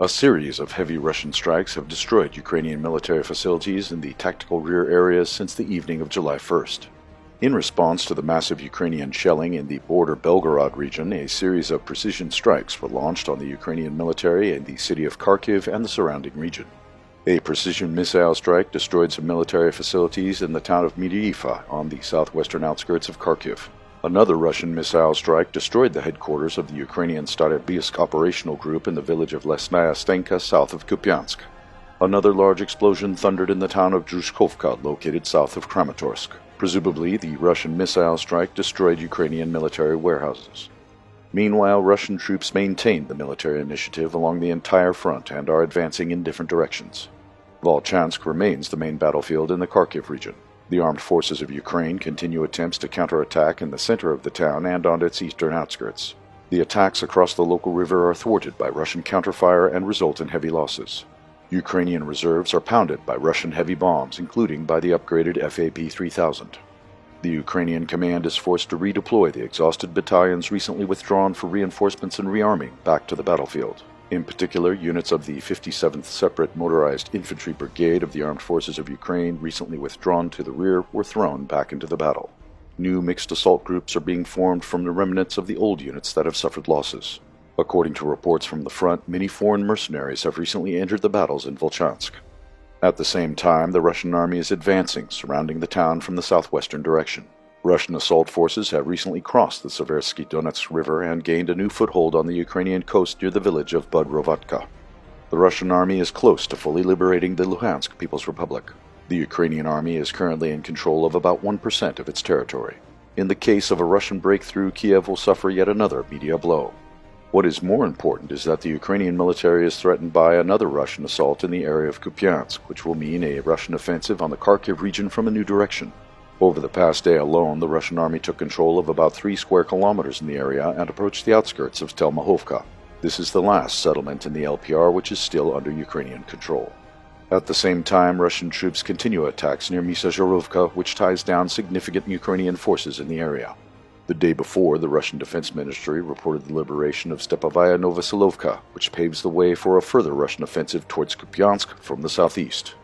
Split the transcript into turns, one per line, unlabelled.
A series of heavy Russian strikes have destroyed Ukrainian military facilities in the tactical rear areas since the evening of July 1st. In response to the massive Ukrainian shelling in the border Belgorod region, a series of precision strikes were launched on the Ukrainian military in the city of Kharkiv and the surrounding region. A precision missile strike destroyed some military facilities in the town of Medyifa on the southwestern outskirts of Kharkiv. Another Russian missile strike destroyed the headquarters of the Ukrainian Starobisk operational group in the village of Lesnaya Stenka south of Kupiansk. Another large explosion thundered in the town of Druzhkovka located south of Kramatorsk. Presumably, the Russian missile strike destroyed Ukrainian military warehouses. Meanwhile, Russian troops maintained the military initiative along the entire front and are advancing in different directions. Volchansk remains the main battlefield in the Kharkiv region. The armed forces of Ukraine continue attempts to counterattack in the center of the town and on its eastern outskirts. The attacks across the local river are thwarted by Russian counterfire and result in heavy losses. Ukrainian reserves are pounded by Russian heavy bombs, including by the upgraded FAB-3000. The Ukrainian command is forced to redeploy the exhausted battalions recently withdrawn for reinforcements and rearming back to the battlefield. In particular, units of the 57th Separate Motorized Infantry Brigade of the Armed Forces of Ukraine, recently withdrawn to the rear, were thrown back into the battle. New mixed assault groups are being formed from the remnants of the old units that have suffered losses. According to reports from the front, many foreign mercenaries have recently entered the battles in Volchansk. At the same time, the Russian army is advancing, surrounding the town from the southwestern direction. Russian assault forces have recently crossed the Seversky Donets River and gained a new foothold on the Ukrainian coast near the village of Budrovatka. The Russian army is close to fully liberating the Luhansk People's Republic. The Ukrainian army is currently in control of about 1% of its territory. In the case of a Russian breakthrough, Kiev will suffer yet another media blow. What is more important is that the Ukrainian military is threatened by another Russian assault in the area of Kupiansk, which will mean a Russian offensive on the Kharkiv region from a new direction. Over the past day alone, the Russian army took control of about 3 square kilometers in the area and approached the outskirts of Telmahovka. This is the last settlement in the LPR which is still under Ukrainian control. At the same time, Russian troops continue attacks near Misazhorovka, which ties down significant Ukrainian forces in the area. The day before, the Russian Defense Ministry reported the liberation of Stepovaya Novosilovka, which paves the way for a further Russian offensive towards Kupiansk from the southeast.